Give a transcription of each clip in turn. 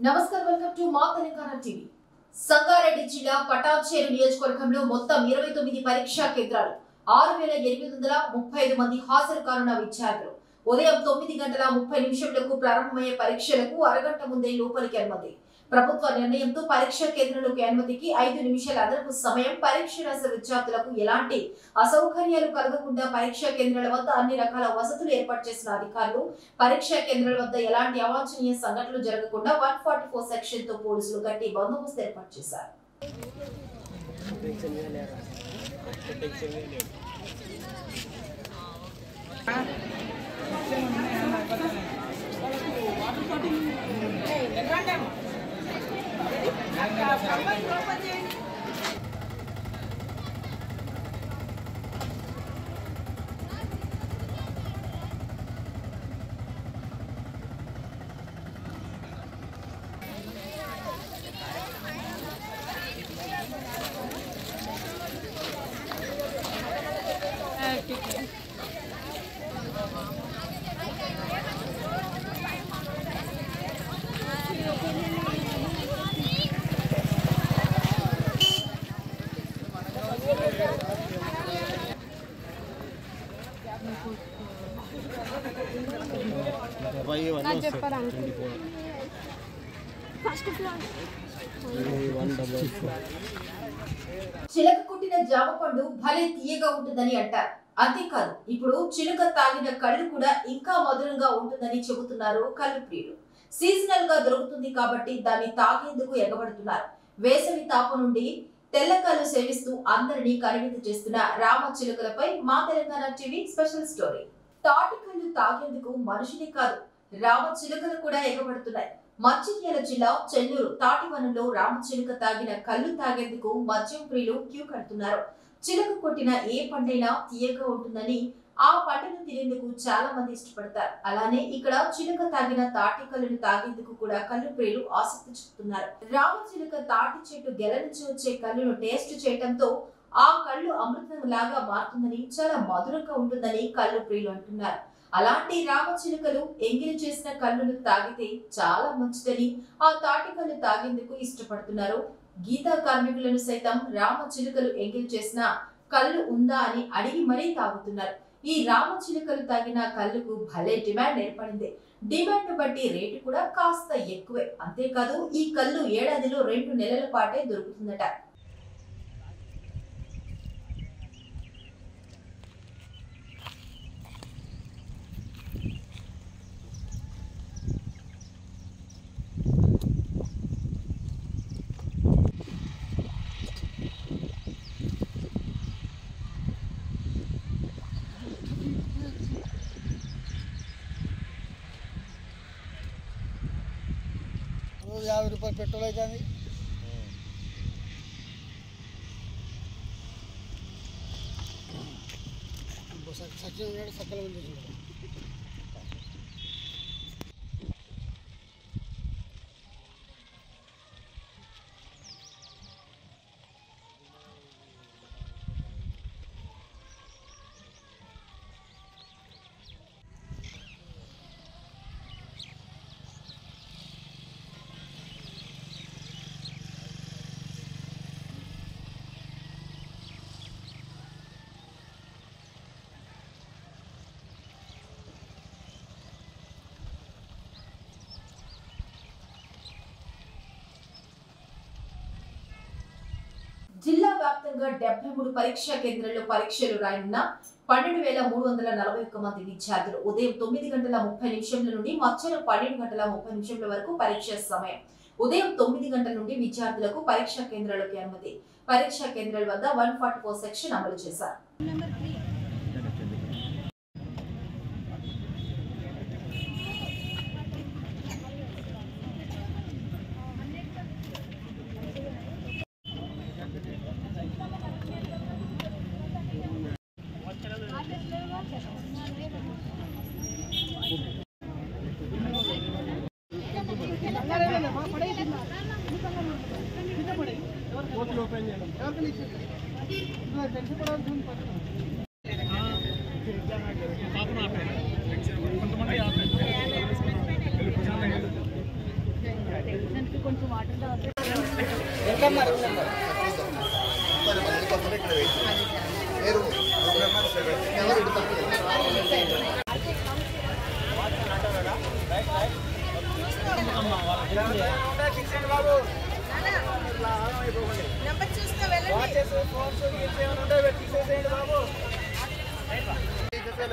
నమస్కారం welcome to మా Telangana TV. Sangareddy జిల్లా పటాన్చేరు నియోజకవర్గంలో మొత్తం 29 పరీక్షా కేంద్రాలు 6835 మంది హాజరు కానున్న విద్యార్థులు ఉదయం 9:30 ప్రారంభమయ్యే పరీక్షలకు అరగంట ముందే లోపలికి అనుమతి. ప్రభుత్వ నిర్ణయంతో పరీక్షా కేంద్రాలకు అనుమతికి 5 నిమిషాల అదనపు సమయం. పరీక్ష రాసే విద్యార్థులకు ఎలాంటి అసౌకర్యాలు కలగకుండా పరీక్షా కేంద్రాల వద్ద అన్ని రకాల వసతులు ఏర్పాటు చేసిన అధికారులు పరీక్షా కేంద్రాల వద్ద ఎలాంటి అవాంఛనీయ సంఘటనలు జరగకుండా 144 సెక్షన్ తో పోలీసులు గట్టి బందోబస్తు ఏర్పాటు చేశారు. చిలక కొట్టిన జామ పండు భలే తీయగా ఉంటుందని అంటారు. అంతేకాదు ఇప్పుడు చిలుక తాగిన కళ్ళు కూడా ఇంకా మధురంగా ఉంటుందని చెబుతున్నారు కళ్ళు ప్రియులు. సీజనల్ గా దొరుకుతుంది కాబట్టి దాన్ని తాగేందుకు ఎగబడుతున్నారు. వేసవి తాపం నుండి తెల్లకళ్ళు సేవిస్తూ అందరినీ కనువిందు చేస్తున్న రామ చిలుకలపై మా తెలంగాణ టీవీ స్పెషల్ స్టోరీ. తాటి కళ్ళు తాగేందుకు మనుషులే కాదు రామ చిలుకలు కూడా ఎగబడుతున్నాయి. మంచిర్యాల జిల్లా చెన్నూరు తాటివనంలో రామ చిలుక తాగిన కళ్ళు తాగేందుకు మద్యం ప్రియులు క్యూ కడుతున్నారు. చిలుక కొట్టిన ఏ పండైనా తీయగా ఉంటుందని ఆ పండును తినేందుకు చాలా మంది ఇష్టపడతారు. అలానే ఇక్కడ చిలుక తాగిన తాటి కళ్ళను తాగేందుకు కూడా కళ్ళు ప్రియులు ఆసక్తి చూపుతున్నారు. రామ చిలుక తాటి చెట్టు గెల నుంచి వచ్చే కళ్ళను టేస్ట్ చేయడంతో ఆ కళ్ళు అమృతం లాగా మారుతుందని, చాలా మధురంగా ఉంటుందని కళ్ళు ప్రియులు అంటున్నారు. అలాంటి రామ చిలుకలు ఎంగిలి చేసిన కళ్ళును తాగితే చాలా మంచిదని ఆ తాటి కళ్ళు తాగేందుకు ఇష్టపడుతున్నారు. గీతా కార్మికులను సైతం రామ చిలుకలు ఎంగిలి చేసిన కళ్ళు ఉందా అని అడిగి మరీ తాగుతున్నారు. ఈ రామ చిలుకలు తాగిన కళ్ళుకు భలే డిమాండ్ ఏర్పడింది. డిమాండ్ బట్టి రేటు కూడా కాస్త ఎక్కువే. అంతేకాదు ఈ కళ్ళు ఏడాదిలో 2 నెలల పాటే దొరుకుతుందట. రోజు 50 రూపాయలు పెట్రోల్ అవుతుంది. సచిన్ ఉన్నాడు, సకల మంది చూడాలి. జిల్లా వ్యాప్తంగా 73 పరీక్షా కేంద్రాల్లో పరీక్షలు రాయనున్న 12,341 మంది విద్యార్థులు ఉదయం 9:30 నుండి మధ్యాహ్నం 12:30 వరకు పరీక్ష సమయం. ఉదయం 9 గంటల నుండి విద్యార్థులకు పరీక్షా కేంద్రాలకు అనుమతి. పరీక్షా కేంద్రాల వద్ద 144 సెక్షన్ అమలు చేశారు. కొంతమంది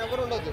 ఎవరు ఉండదు.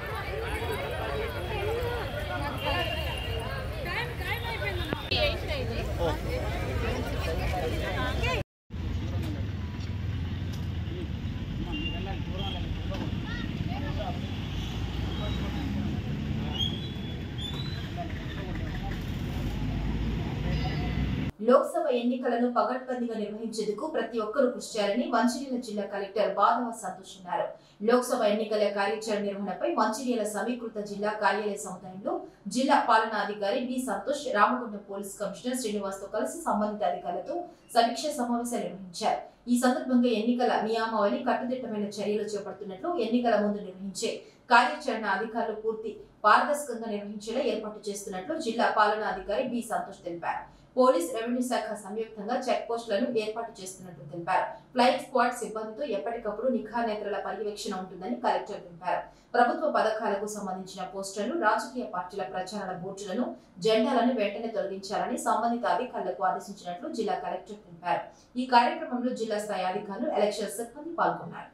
లోక్సభ ఎన్నికలను పగడ్బందీగా నిర్వహించేందుకు ప్రతి ఒక్కరూ కృషి చేయాలని మంచిర్యాల జిల్లా కలెక్టర్ బాదవ సంతోష్ అన్నారు. లోక్సభ ఎన్నికల కార్యాచరణ నిర్వహణపై మంచిర్యాల సమీకృత జిల్లా కార్యాలయ సముదాయంలో జిల్లా పాలనాధికారి B Santosh, Ramagundam police commissioner Srinivas తో కలిసి సంబంధిత అధికారులతో సమీక్ష సమావేశాలు నిర్వహించారు. ఈ సందర్భంగా ఎన్నికల నియామావళి కట్టుదిట్టమైన చర్యలు చేపడుతున్నట్లు, ఎన్నికల ముందు నిర్వహించే కార్యాచరణ అధికారులు పూర్తి పారదర్శకంగా నిర్వహించేలా ఏర్పాటు చేస్తున్నట్లు జిల్లా పాలనాధికారి బి సంతోష్ తెలిపారు. పోలీస్, రెవెన్యూ శాఖ సంయుక్తంగా చెక్ పోస్టులను ఏర్పాటు చేస్తున్నట్లు తెలిపారు. ఫ్లయింగ్ స్క్వాడ్ సిబ్బందితో ఎప్పటికప్పుడు నిఘా నేత్రాల పర్యవేక్షణ ఉంటుందని కలెక్టర్ తెలిపారు. ప్రభుత్వ పథకాలకు సంబంధించిన పోస్టర్లు, రాజకీయ పార్టీల ప్రచారాల బోర్డులను, జెండాలను వెంటనే తొలగించాలని సంబంధిత అధికారులకు ఆదేశించినట్లు జిల్లా కలెక్టర్ తెలిపారు. ఈ కార్యక్రమంలో జిల్లా స్థాయి అధికారులు, ఎలక్షన్ సిబ్బంది పాల్గొన్నారు.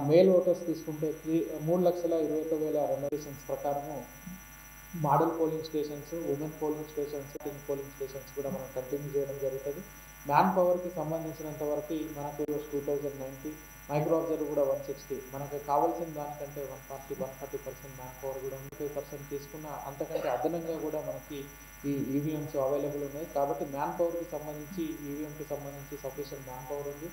మేల్ ఓటర్స్ తీసుకుంటే 3,21,000 రెనోవేషన్స్ ప్రకారము model polling stations, women polling stations, team polling stations కూడా మనం కంటిన్యూ చేయడం జరుగుతుంది. మ్యాన్ పవర్కి సంబంధించినంత వరకు మనకు 2090, మైక్రో అబ్జర్వర్ కూడా 160, మనకు కావాల్సిన దానికంటే 140% మ్యాన్ పవర్ కూడా 25% తీసుకున్న అంతకంటే అదనంగా కూడా మనకి ఈ ఈవీఎంస్ అవైలబుల్ ఉన్నాయి. కాబట్టి మ్యాన్ పవర్కి సంబంధించి, ఈవీఎంకి సంబంధించి సఫిషియంట్ మ్యాన్ పవర్ ఉంది,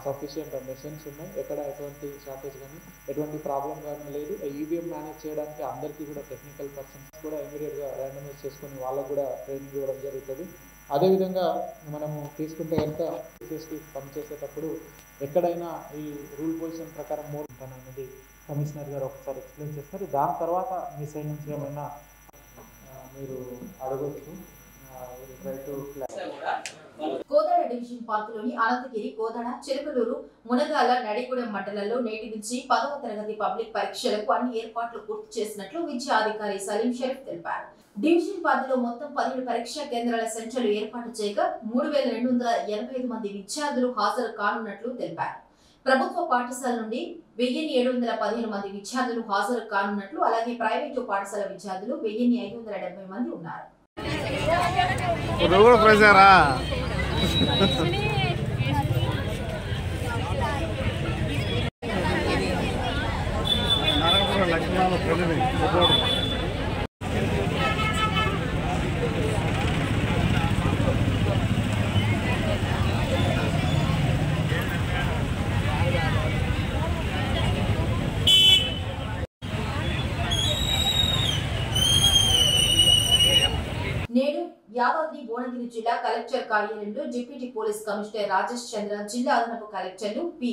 సఫిషియంట్ మెషిన్స్ ఉన్నాయి. ఎక్కడ ఎటువంటి షార్టేజ్ కానీ ఎటువంటి ప్రాబ్లం కానీ లేదు. ఈవీఎం మేనేజ్ చేయడానికి అందరికీ కూడా టెక్నికల్ పర్సన్స్ కూడా ఇమీడియట్గా ర్యాండమైజ్ చేసుకుని వాళ్ళకు కూడా ట్రైనింగ్ ఇవ్వడం జరుగుతుంది. అదేవిధంగా మనము తీసుకుంటే కనుక సిఎస్టీ పనిచేసేటప్పుడు ఎక్కడైనా ఈ రూల్ పొజిషన్ ప్రకారం మోడ్ అనేది కమిషనర్ గారు ఒకసారి ఎక్స్ప్లెయిన్ చేస్తారు. దాని తర్వాత మీ సైడ్ నుంచి ఏమైనా మీరు అడగవచ్చు. కోదాడ డివిజన్ పార్కులోని అనంతగిరి, కోదాడ, చిలకలూరు, మునగాల, నడిగూడెం మండలాల్లో నేటి నుంచి 10వ తరగతి పబ్లిక్ పరీక్షలకు అన్ని ఏర్పాట్లు పూర్తి చేసినట్లు విద్యాధికారి సలీం షరీఫ్ తెలిపారు. డివిజన్ పరిధిలో మొత్తం 17 పరీక్షా కేంద్రాల సెంటర్లు ఏర్పాటు చేయగా 3,285 మంది విద్యార్థులు హాజరు కానున్నట్లు తెలిపారు. ప్రభుత్వ పాఠశాల నుండి 1,715 మంది విద్యార్థులు హాజరు కానున్నట్లు, అలాగే ప్రైవేటు పాఠశాల విద్యార్థులు 1,570 మంది ఉన్నారు. నేడు యాదాద్రి భువనగిరి జిల్లా కలెక్టర్ కార్యాలయంలో డిప్యూటీ పోలీస్ కమిషనర్ రాజేష్ చంద్ర, జిల్లా అదనపు కలెక్టర్లు పి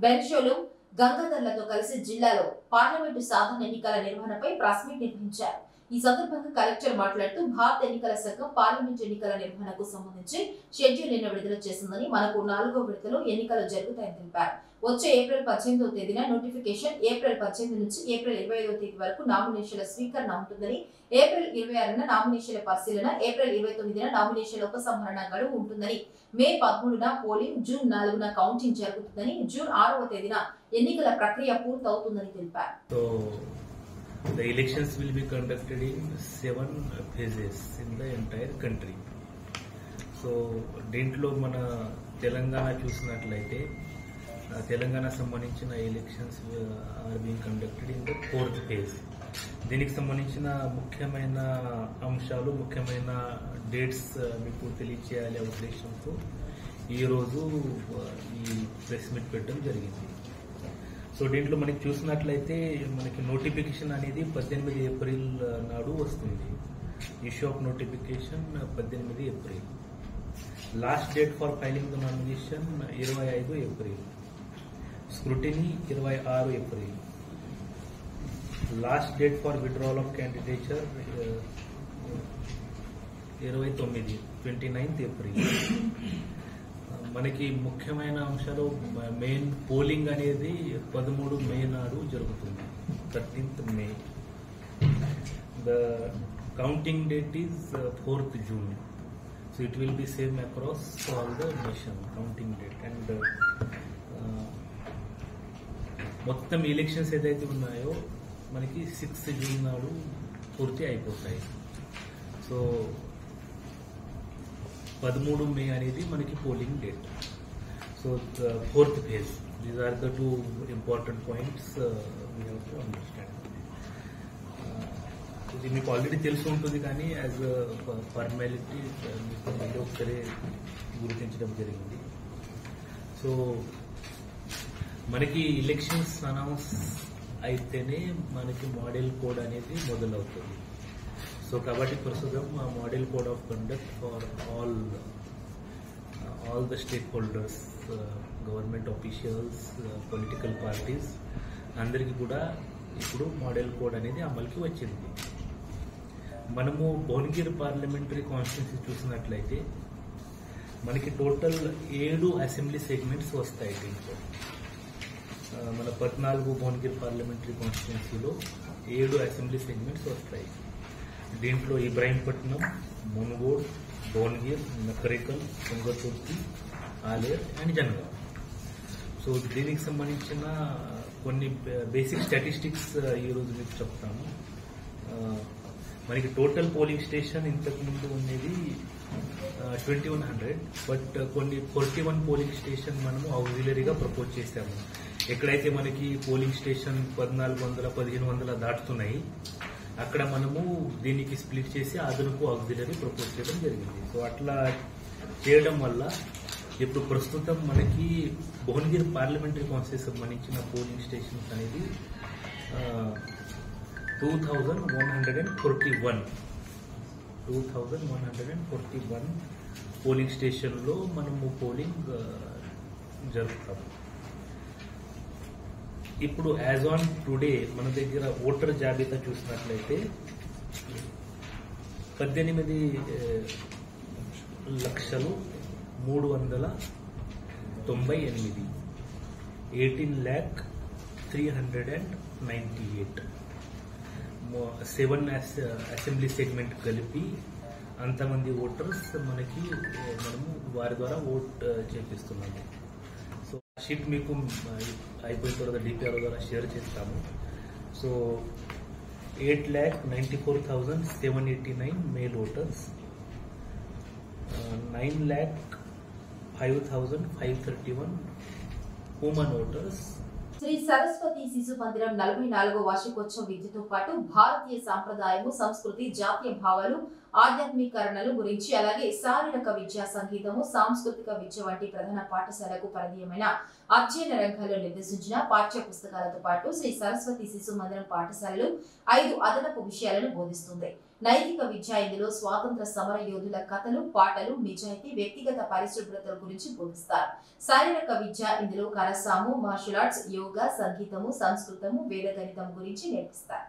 బెన్షోలు, గంగాధర్లతో కలిసి జిల్లాలో పార్లమెంటు సాధారణ ఎన్నికల నిర్వహణపై ప్రెస్ మీట్ నిర్వహించారు. ఈ సందర్భంగా కలెక్టర్ మాట్లాడుతూ, భారత ఎన్నికల సంఘం పార్లమెంట్ ఎన్నికల నిర్వహణకు సంబంధించి షెడ్యూల్ నిన్న విడుదల చేసిందని, మనకు 4వ విడతలో ఎన్నికలు జరుగుతాయని తెలిపారు. వచ్చే ఏప్రిల్ 18వ తేదీన నోటిఫికేషన్, ఏప్రిల్ 18 నుంచి ఏప్రిల్ 25వ తేదీ వరకు నామినేషన్ల స్వీకరణ ఉంటుందని, ఏప్రిల్ 26న నామినేషన్ల పరిశీలన, ఏప్రిల్ 29న నామినేషన్ల ఉపసంహరణ గడువు ఉంటుందని, మే 13న పోలింగ్, జూన్ 4న కౌంటింగ్ జరుగుతుందని, జూన్ 6వ తేదీన ఎన్నికల ప్రక్రియ పూర్తవుతుందని తెలిపారు. The elections will be conducted in 7 phases in the entire country. So, దీంట్లో మన తెలంగాణ చూసినట్లయితే తెలంగాణ సంబంధించిన elections are being conducted in the 4th phase. దీనికి సంబంధించిన ముఖ్యమైన అంశాలు, ముఖ్యమైన డేట్స్ మీకు తెలియచేయాలనే ఉద్దేశంతో ఈరోజు ఈ ప్రెస్ మీట్ పెట్టడం జరిగింది. సో దీంట్లో మనకి చూసినట్లయితే మనకి నోటిఫికేషన్ అనేది 18 ఏప్రిల్ నాడు వస్తుంది. Issue of notification 18 April. Last date for filing the nomination 25 April. Scrutiny 26 April. Last date for withdrawal of candidature 29 April. మనకి ముఖ్యమైన అంశాలు మెయిన్ పోలింగ్ అనేది 13 మే నాడు జరుగుతుంది, 13th May. The counting date is 4th June. So it will be same across all the nation counting date. And మొత్తం elections ఏదైతే ఉన్నాయో మనకి 6th June నాడు పూర్తి అయిపోతాయి. సో 13 మే అనేది మనకి polling date. So 4th phase, these are the 2 important points we have to understand. ఇది మీకు ఆల్రెడీ తెలిసి ఉంటుంది, కానీ యాజ్ ఫార్మాలిటీ మీకు మళ్ళీ ఒకసారి గుర్తించడం జరిగింది. సో మనకి ఎలక్షన్స్ అనౌన్స్ అయితేనే మనకి మోడల్ కోడ్ అనేది మొదలవుతుంది. సో కాబట్టి ప్రస్తుతం model code of conduct for all the stake holders, government officials, political parties అందరికీ కూడా ఇప్పుడు మోడల్ కోడ్ అనేది అమలుకి వచ్చింది. మనము భువనగిరి పార్లమెంటరీ కాన్స్టిట్యున్సీ చూసినట్లయితే మనకి టోటల్ 7 అసెంబ్లీ సెగ్మెంట్స్ వస్తాయి. దీంట్లో మన 14 భువనగిరి పార్లమెంటరీ కాన్స్టిట్యున్సీలో 7 అసెంబ్లీ సెగ్మెంట్స్ వస్తాయి. దీంట్లో ఇబ్రాహీంపట్నం, మునుగోడ్, భువనగిరి, నకరేకల్, తుంగతుర్తి, ఆలేర్ అండ్ జనగాం. సో దీనికి సంబంధించిన కొన్ని బేసిక్ స్టాటిస్టిక్స్ ఈరోజు మీకు చెప్తాను. మనకి టోటల్ పోలింగ్ స్టేషన్ ఇంతకుముందు ఉండేది 2100, బట్ కొన్ని 41 పోలింగ్ స్టేషన్ మనము ఆక్సిలరీగా ప్రపోజ్ చేశాము. ఎక్కడైతే మనకి పోలింగ్ స్టేషన్ 1400, 1500 దాటుతున్నాయి, అక్కడ మనము దీనికి స్ప్లిట్ చేసి అదనపు ఆక్సిలరీ ప్రపోజ్ చేయడం జరిగింది. సో అట్లా చేయడం వల్ల ఇప్పుడు ప్రస్తుతం మనకి భువనగిరి పార్లమెంటరీ కాన్స్టిట్యున్సీ సంబంధించిన పోలింగ్ స్టేషన్స్ అనేది 2141 పోలింగ్ స్టేషన్లో మనము పోలింగ్ జరుపుతాము. ఇప్పుడు యాజ్ ఆన్ టుడే మన దగ్గర ఓటర్ జాబితా చూసినట్లయితే 18,398,000, 18,398,000, 7 అసెంబ్లీ సెగ్మెంట్ కలిపి అంతమంది ఓటర్స్ మనము వారి ద్వారా ఓట్ చేపిస్తున్నాము. సో షీట్ మీకు అయిపోయిన తర్వాత డిపిఆర్ ద్వారా షేర్ చేస్తాము. So 8,94,789 male voters, 9,05,531 women voters. Sri Saraswati Shishu Mandiram 44వ వార్షికోత్సవ విద్యతో పాటు భారతీయ సాంప్రదాయము, సంస్కృతి, జాతీయ భావాలు, ఆధ్యాత్మికరణలు గురించి, అలాగే శారీరక విద్య, సంగీతము, సాంస్కృతిక విద్య వంటి ప్రధాన పాఠశాలకు పరిధీయమైన అధ్యయన రంగాల్లో నిర్దేశించిన పాఠ్య పుస్తకాలతో పాటు శ్రీ సరస్వతి శిశు మందిరం పాఠశాలలు 5 అదనపు విషయాలను బోధిస్తుంది. నైతిక విద్య ఇందులో స్వాతంత్ర సమర యోధుల కథలు, పాటలు, నిజాయితీ, వ్యక్తిగత పరిశుభ్రతల గురించి బోధిస్తారు. శారీరక విద్య ఇందులో కరసాము, మార్షల్ ఆర్ట్స్, యోగా, సంగీతము, సంస్కృతము, వేదగణితం గురించి నేర్పిస్తారు.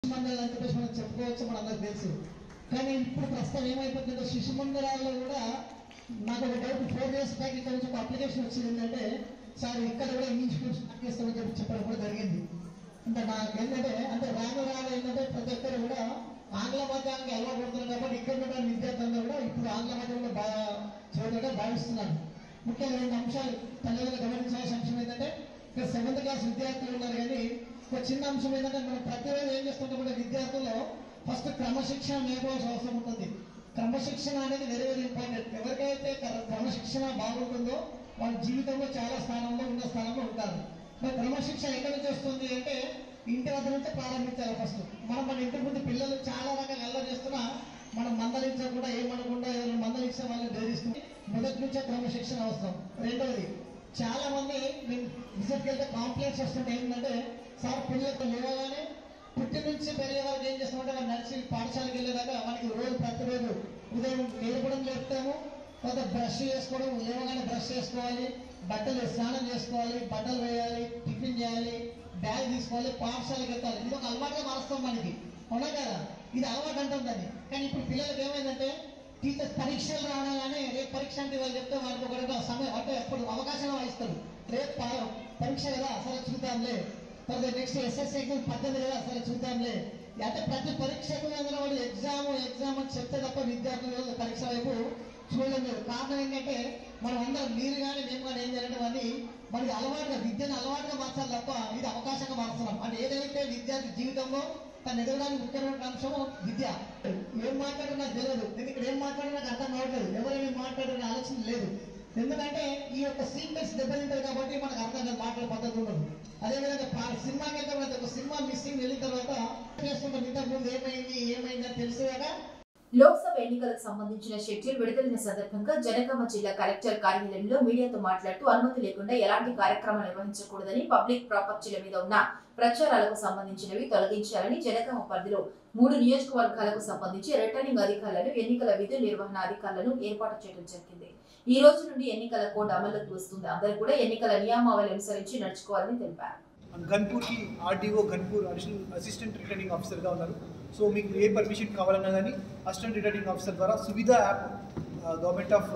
మందిరాలు అంటే మనం చెప్పుకోవచ్చు, మన అందరికి తెలుసు. కానీ ఇప్పుడు ప్రస్తుతం ఏమైపోతుందంటే శిశు మందిరాల్లో కూడా నాకు ఒక డౌట్, 4 years బ్యాక్ ఇక్కడ నుంచి ఒక అప్లికేషన్ వచ్చింది. ఏంటంటే సార్ ఇక్కడ కూడా ఇంగ్లీష్ స్కూల్ స్టార్ట్ చేస్తామని చెప్పడం కూడా జరిగింది. అంటే నాకు ఏంటంటే రాను ఏంటంటే ప్రతి ఒక్కరు కూడా ఆంగ్ల మాధ్యమానికి అలవాటుపడుతున్నారు. కాబట్టి ఇక్కడ కూడా విద్యార్థులందరూ కూడా ఇప్పుడు ఆంగ్ల మాధ్యమంలో చదువుగా భావిస్తున్నారు. ముఖ్యంగా 2 అంశాలు తల్లిదండ్రులు గమనించాల్సిన అంశం ఏంటంటే ఇక్కడ 7th క్లాస్ విద్యార్థులు ఉన్నారు. కానీ ఒక చిన్న అంశం ఏంటంటే మనం ప్రతిరోజు ఏం చేస్తుంటే కూడా విద్యార్థుల్లో ఫస్ట్ క్రమశిక్షణ నేర్పాల్సిన అవసరం ఉంటుంది. క్రమశిక్షణ అనేది వెరీ వెరీ ఇంపార్టెంట్. ఎవరికైతే క్రమశిక్షణ బాగుంటుందో వాళ్ళ జీవితంలో చాలా స్థానంలో ఉన్న స్థానంలో ఉంటారు. మరి క్రమశిక్షణ ఎక్కడి నుంచి వస్తుంది అంటే ఇంటి వద్ద నుంచి ప్రారంభించాలి. ఫస్ట్ మన ఇంటి ముందు పిల్లలు చాలా రకాల అల్లరి చేస్తున్నా మనం మందలించకుండా ఏమనకుండా ఎవరు మందలించిన వాళ్ళని బెదిరిస్తుంది. మొదటి నుంచే క్రమశిక్షణ అవసరం. రెండవది, చాలా మంది మేము విజిట్కి వెళ్తే కాంప్లైంట్స్ వస్తుంటే ఏంటంటే సార్ పిల్లలకు లేవగానే పుట్టి నుంచి పెరిగే వరకు ఏం చేస్తామంటే వాళ్ళు నడిచి పాఠశాలకు వెళ్ళేదాకా మనకి ప్రతిరోజు ఉదయం లేపడం లేపుతాము, తర్వాత బ్రష్ చేసుకోవడం, లేవగానే బ్రష్ చేసుకోవాలి, బట్టలు స్నానం చేసుకోవాలి, బట్టలు వేయాలి, టిఫిన్ చేయాలి, బ్యాగ్ తీసుకోవాలి, పాఠశాలకు వెళ్తాలి. ఇది ఒక అలవాటుగా మారుస్తాం మనకి, అవునా కదా? ఇది అలవాటు అంటాం దాన్ని. కానీ ఇప్పుడు పిల్లలకి ఏమైందంటే టీచర్స్ పరీక్షలు రావడానే రేపు పరీక్ష అంటే వాళ్ళు చెప్తే వాళ్ళకి ఒక సమయం అంటే ఎప్పుడు అవకాశం ఇస్తారు. రేపు పరీక్ష కదా సరే చూద్దాంలే, తర్వాత నెక్స్ట్ ఎస్ఎస్సీ ఎగ్జామ్ 18 కదా సరే చూద్దాంలే. అంటే ప్రతి పరీక్షకు వాళ్ళు ఎగ్జామ్ అని చెప్తే తప్ప విద్యార్థులు పరీక్ష వైపు చూడడం లేదు. కారణం ఏంటంటే మనం అందరం మీరు కానీ మేము కానీ ఏం చేయాలంటే వాడిని మనకి అలవాటుగా విద్యను అలవాటుగా మార్చాలి తప్ప ఇది అవకాశంగా మార్చున్నాం. అంటే ఏదైతే విద్యార్థి జీవితంలో తను ఎదగడానికి ముఖ్యమైన అంశం విద్య. ఏం మాట్లాడో నాకు తెలియదు, నేను ఇక్కడ ఏం మాట్లాడో నాకు అర్థం కావట్లేదు, ఎవరేమి మాట్లాడారనే ఆలోచన లేదు. ఎందుకంటే ఈ యొక్క సీక్వెన్స్ దెబ్బతింటారు కాబట్టి మనకు అర్థం కాదు, మాట్లాడే పద్ధతి ఉండదు. అదేవిధంగా సినిమాకి వెళ్తే ఒక సినిమా మిస్సింగ్ వెళ్ళిన తర్వాత చేస్తుంటాం, ఇంతకుముందు ఏమైంది అని తెలుసు కదా. లోక్సభ ఎన్నికలకు సంబంధించిన షెడ్యూల్ విడుదలైన సందర్భంగా జనగామ జిల్లా కలెక్టర్ కార్యాలయంలో మీడియాతో మాట్లాడుతూ అనుమతి లేకుండా ఎలాంటి కార్యక్రమాలు నిర్వహించకూడదని, పబ్లిక్ ప్రాపర్టీల మీద ఉన్న ప్రచారాలకు సంబంధించినవి తొలగించాలని, జనగామ పరిధిలో 3 నియోజకవర్గాలకు సంబంధించి రిటర్నింగ్ అధికారులను, ఎన్నికల విధి నిర్వహణ అధికారులను ఏర్పాటు చేయడం జరిగింది. ఈ రోజు నుండి ఎన్నికల కోడ్ అమలులోకి వస్తుంది. అందరూ కూడా ఎన్నికల నియమావళి అనుసరించి నడుచుకోవాలని తెలిపారు. గన్పూర్కి RDO Ghanpur additional assistant returning ఆఫీసర్గా ఉన్నారు. సో మీకు ఏ పర్మిషన్ కావాలన్నా కానీ అసిస్టెంట్ రిటర్నింగ్ ఆఫీసర్ ద్వారా Suvidha app government of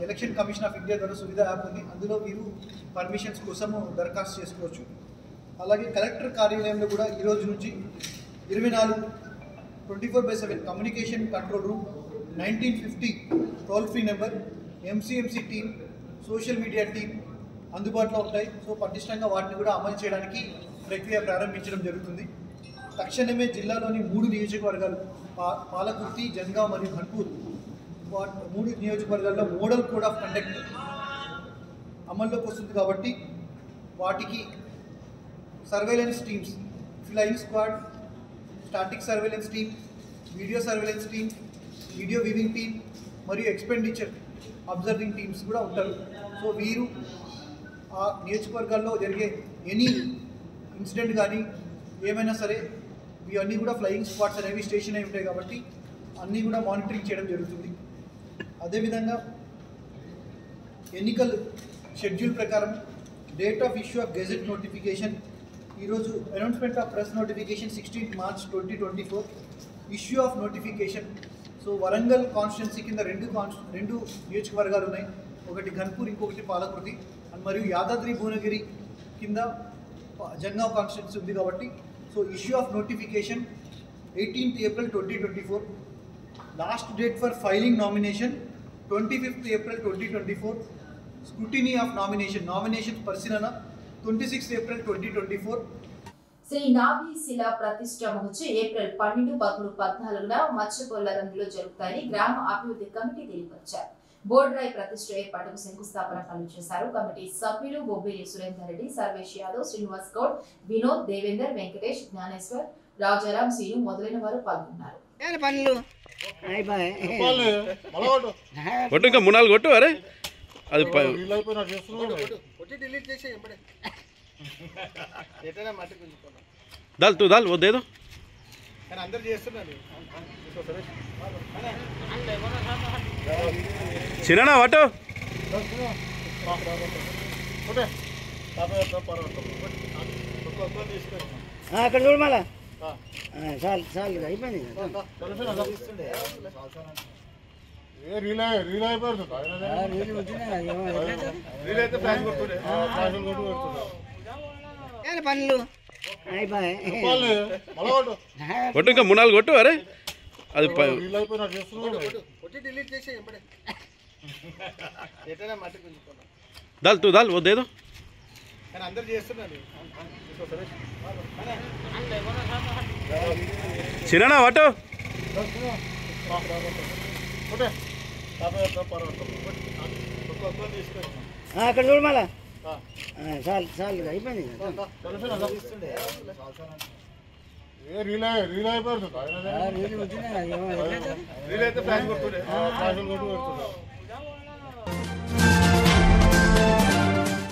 election commission of India ద్వారా సువిధా యాప్ ఉంది. అందులో మీరు పర్మిషన్స్ కోసము దరఖాస్తు చేసుకోవచ్చు. అలాగే కలెక్టర్ కార్యాలయంలో కూడా ఈరోజు నుంచి 24/7 communication control room, 1950 toll free number, MCMC team, social media team అందుబాటులో ఉంటాయి. సో పటిష్టంగా వాటిని కూడా అమలు చేయడానికి ప్రక్రియ ప్రారంభించడం జరుగుతుంది. తక్షణమే జిల్లాలోని 3 నియోజకవర్గాలు పాలకుర్తి, జనగాం మరియు గన్పూర్ 3 నియోజకవర్గాల్లో మోడల్ కోడ్ ఆఫ్ కండక్ట్ అమల్లోకి వస్తుంది. కాబట్టి వాటికి surveillance teams, flying squad, static surveillance team, video surveillance team, video weaving team మరియు ఎక్స్పెండిచర్ అబ్జర్వింగ్ టీమ్స్ కూడా ఉంటారు. సో వీరు ఆ నియోజకవర్గాల్లో జరిగే ఎనీ ఇన్సిడెంట్ కానీ ఏమైనా సరే ఇవన్నీ కూడా ఫ్లయింగ్ స్క్వాడ్స్ అనేవి స్టేషన్ అయి ఉంటాయి కాబట్టి అన్నీ కూడా మానిటరింగ్ చేయడం జరుగుతుంది. అదేవిధంగా ఎన్నికల షెడ్యూల్ ప్రకారం date of issue of gazette notification ఈరోజు announcement of press notification 16 March 2024. Issue of notification, so Warangal constituency కింద రెండు నియోజకవర్గాలు ఉన్నాయి, ఒకటి గన్పూర్ ఇంకొకటి పాలకుర్తి, మరియు యాదాద్రి భువనగిరి కింద జనగాం కాన్స్టిట్యున్సీ ఉంది కాబట్టి so issue of notification 18th April 2024. Last date for filing nomination 25th April 2024. Scrutiny of nomination పరిశీలన 26th April 2024. శ్రీ నాభి శిలా ప్రతిష్ఠ మహోత్సవం ఏప్రిల్ 12, 13, 14న మత్స్యపొల్లరంలో జరుగుతాయని గ్రామ అభివృద్ధి కమిటీ తెలియపరిచారు. బోర్డు రాయ్ ప్రతిష్ఠ ఏర్పాటుకు శంకుస్థాపన పనులు చేశారు. కమిటీ సభ్యులు బొబ్బిలి సురేందర్ రెడ్డి, సర్వేష్ యాదవ్, శ్రీనివాస్ గౌడ్, వినోద్, దేవేందర్, వెంకటేష్, జ్ఞానేశ్వర్, రాజారాం, సీను మొదలైన వారు పాల్గొన్నారు. दाल तू दाल वो दे दो చిన్న వాటు అక్కడ చూడు మళ్ళా చాలు చాలు అయిపోయింది. పనులు కొట్టు ఇంకా 3-4 కొట్టు. అరే అది दाल तू दाल वो दे दो చిన్న వాటు అక్కడ చూడు మళ్ళా చాలు చాలు అయిపోయింది రీల్ అయిపోతుంది రీల్ వచ్చినా రీల్ అయితే ఫ్లాష్ కొడుతుండే